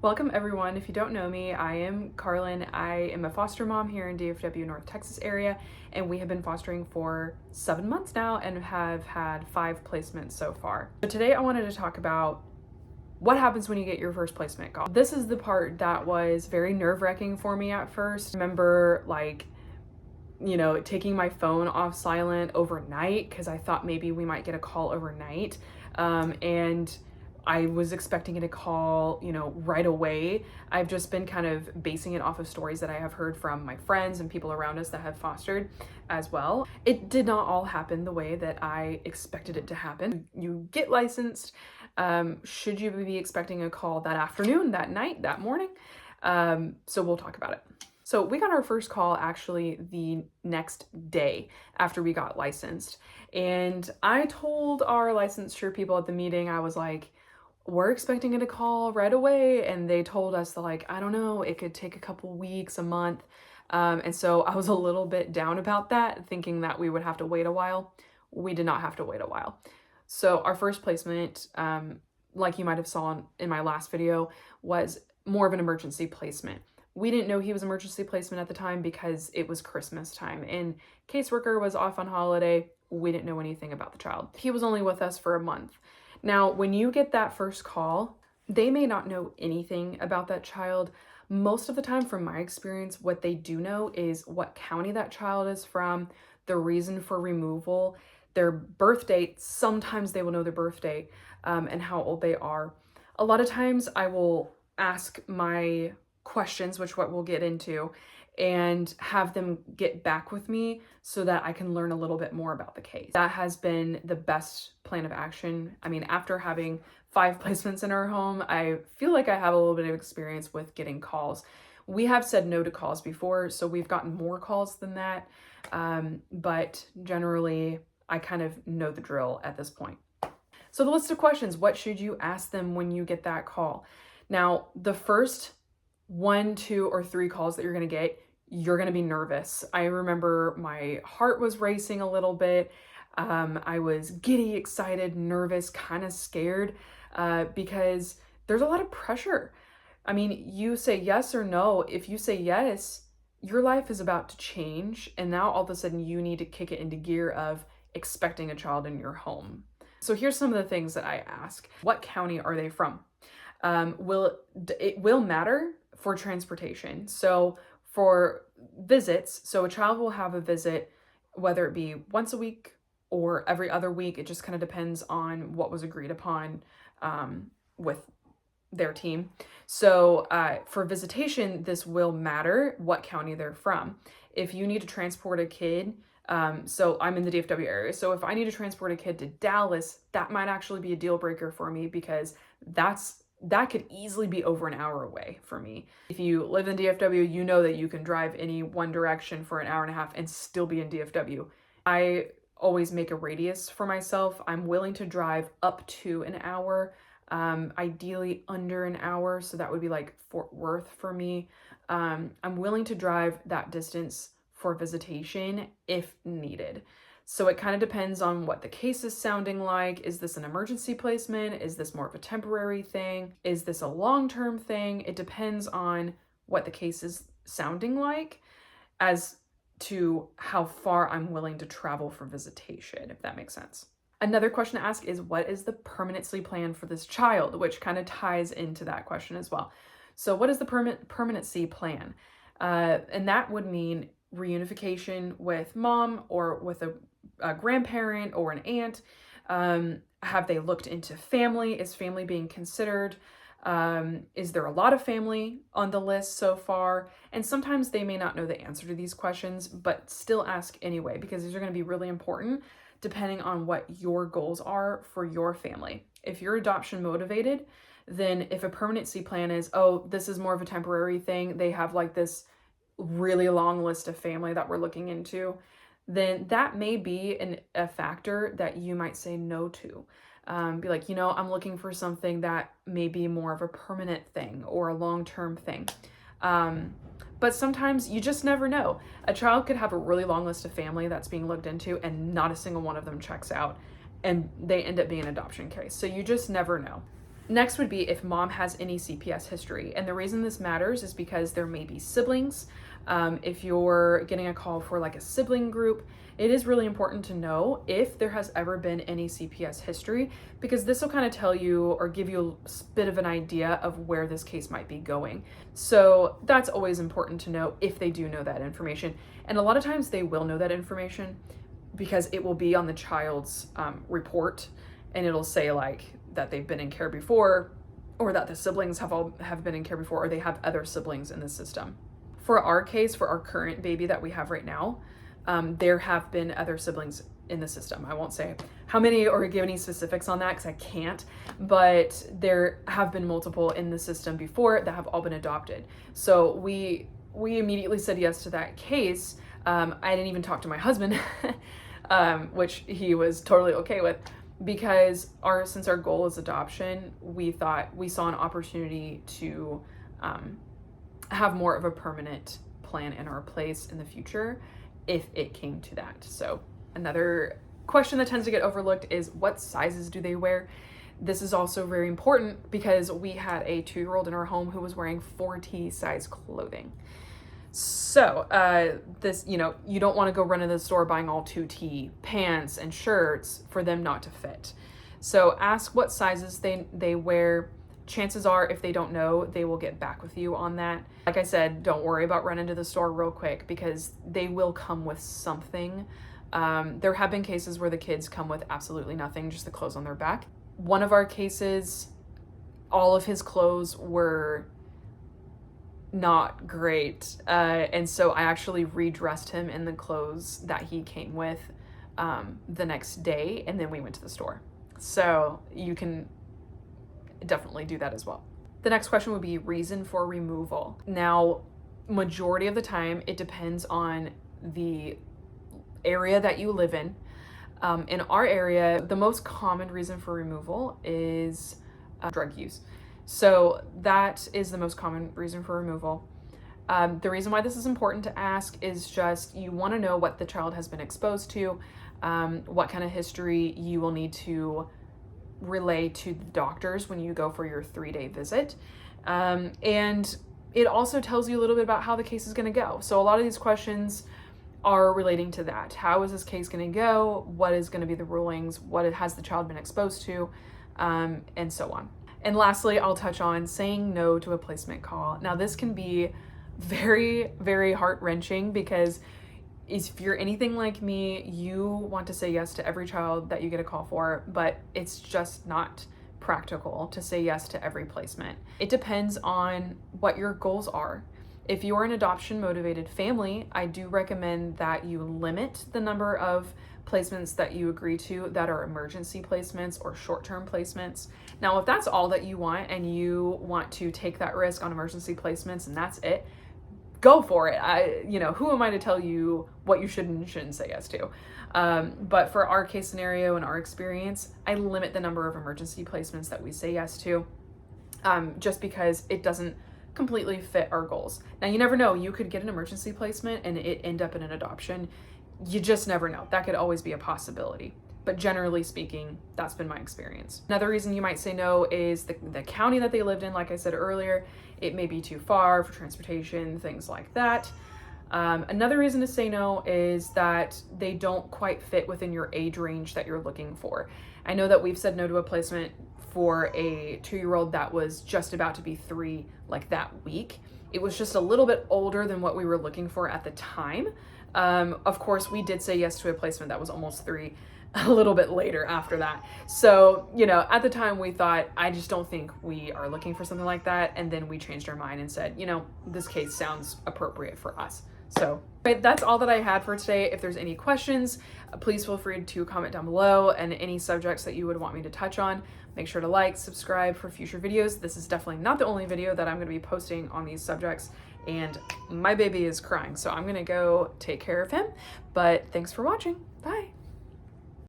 Welcome everyone. If you don't know me, I am Carlin. I am a foster mom here in DFW, North Texas area, and we have been fostering for 7 months now and have had 5 placements so far. So today I wanted to talk about what happens when you get your first placement call. This is the part that was very nerve-wracking for me at first. I remember taking my phone off silent overnight because I thought maybe we might get a call overnight. And I was expecting it to call, right away. I've just been kind of basing it off of stories that I have heard from my friends and people around us that have fostered as well. It did not all happen the way that I expected it to happen. You get licensed. Should you be expecting a call that afternoon, that night, that morning? So we'll talk about it. So we got our first call actually the next day after we got licensed. And I told our licensure people at the meeting, I was like, we're expecting it to call right away. And they told us that, I don't know, it could take a couple weeks, a month. And so I was a little bit down about that, thinking that we would have to wait a while. We did not have to wait a while. So our first placement, like you might have saw in my last video, was more of an emergency placement. We didn't know he was emergency placement at the time because it was Christmas time and caseworker was off on holiday. We didn't know anything about the child. He was only with us for a month. Now, when you get that first call, they may not know anything about that child. Most of the time, from my experience, what they do know is what county that child is from, the reason for removal, their birth date. Sometimes they will know their birth date, and how old they are. A lot of times I will ask my questions, which what we'll get into, and have them get back with me so that I can learn a little bit more about the case. That has been the best plan of action. I mean, after having 5 placements in our home, I feel like I have a little bit of experience with getting calls. We have said no to calls before, so we've gotten more calls than that. But generally, I kind of know the drill at this point. So the list of questions, what should you ask them when you get that call? Now, the first 1, 2, or 3 calls that you're going to get, you're going to be nervous. I remember my heart was racing a little bit. I was giddy, excited, nervous, kind of scared, because there's a lot of pressure. I mean, you say yes or no. If you say yes, your life is about to change. And now all of a sudden you need to kick it into gear of expecting a child in your home. So here's some of the things that I ask. What county are they from? It will matter for transportation. So for visits, so a child will have a visit, whether it be once a week or every other week. It just kind of depends on what was agreed upon with their team. So for visitation, this will matter what county they're from. If you need to transport a kid, so I'm in the DFW area. So if I need to transport a kid to Dallas, that might actually be a deal breaker for me because that could easily be over an hour away for me. If you live in DFW, you know that you can drive any one direction for an hour and a half and still be in DFW. I always make a radius for myself. I'm willing to drive up to an hour, ideally under an hour. So that would be like Fort Worth for me. I'm willing to drive that distance for visitation if needed. So it kind of depends on what the case is sounding like. Is this an emergency placement? Is this more of a temporary thing? Is this a long-term thing? It depends on what the case is sounding like as to how far I'm willing to travel for visitation, if that makes sense. Another question to ask is, what is the permanency plan for this child? Which kind of ties into that question as well. So what is the permanency plan? And that would mean reunification with mom or with a grandparent or an aunt. Have they looked into family? Is family being considered? Is there a lot of family on the list so far? And sometimes they may not know the answer to these questions, but still ask anyway, because these are going to be really important depending on what your goals are for your family. If you're adoption motivated, then if a permanency plan is, oh, this is more of a temporary thing, they have like this really long list of family that we're looking into, then that may be a factor that you might say no to. Be like, I'm looking for something that may be more of a permanent thing or a long-term thing. But sometimes you just never know. A child could have a really long list of family that's being looked into and not a single one of them checks out, and they end up being an adoption case. So you just never know. Next would be if mom has any CPS history. And the reason this matters is because there may be siblings. If you're getting a call for like a sibling group, it is really important to know if there has ever been any CPS history, because this will kind of tell you or give you a bit of an idea of where this case might be going. So that's always important to know if they do know that information. And a lot of times they will know that information because it will be on the child's report, and it'll say like that they've been in care before, or that the siblings have been in care before, or they have other siblings in the system. For our case, for our current baby that we have right now, there have been other siblings in the system. I won't say how many or give any specifics on that because I can't, but there have been multiple in the system before that have all been adopted. So we immediately said yes to that case. I didn't even talk to my husband, which he was totally okay with, because since our goal is adoption, we saw an opportunity to have more of a permanent plan in our place in the future if it came to that. So another question that tends to get overlooked is what sizes do they wear? This is also very important because we had a 2-year-old in our home who was wearing 4T size clothing. So this, you don't want to go run into the store buying all 2T pants and shirts for them not to fit. So ask what sizes they wear. Chances are, if they don't know, they will get back with you on that. Like I said, don't worry about running to the store real quick because they will come with something. There have been cases where the kids come with absolutely nothing, just the clothes on their back. One of our cases, all of his clothes were not great. And so I actually redressed him in the clothes that he came with the next day, and then we went to the store. So you can definitely do that as well. The next question would be reason for removal. Now, majority of the time, it depends on the area that you live in. In our area, the most common reason for removal is drug use. So that is the most common reason for removal. The reason why this is important to ask is just you want to know what the child has been exposed to, what kind of history you will need to relay to the doctors when you go for your 3-day visit. And it also tells you a little bit about how the case is going to go. So a lot of these questions are relating to that. How is this case going to go? What is going to be the rulings? What has the child been exposed to? And so on. And lastly, I'll touch on saying no to a placement call. Now, this can be very, very heart-wrenching because if you're anything like me, you want to say yes to every child that you get a call for, but it's just not practical to say yes to every placement. It depends on what your goals are. If you're an adoption-motivated family, I do recommend that you limit the number of placements that you agree to that are emergency placements or short-term placements. Now, if that's all that you want and you want to take that risk on emergency placements and that's it, go for it. Who am I to tell you what you should and shouldn't say yes to? But for our case scenario and our experience, I limit the number of emergency placements that we say yes to, just because it doesn't completely fit our goals. Now, you never know. You could get an emergency placement and it end up in an adoption. You just never know. That could always be a possibility. But generally speaking, that's been my experience. Another reason you might say no is the county that they lived in. Like I said earlier, it may be too far for transportation, things like that. Another reason to say no is that they don't quite fit within your age range that you're looking for. I know that we've said no to a placement for a 2-year-old that was just about to be 3 like that week. It was just a little bit older than what we were looking for at the time. Of course, we did say yes to a placement that was almost 3 a little bit later after that. So, at the time we thought, I just don't think we are looking for something like that. And then we changed our mind and said, this case sounds appropriate for us. So that's all that I had for today. If there's any questions, please feel free to comment down below, and any subjects that you would want me to touch on. Make sure to like, subscribe for future videos. This is definitely not the only video that I'm going to be posting on these subjects, and my baby is crying, so I'm going to go take care of him. But thanks for watching. Bye.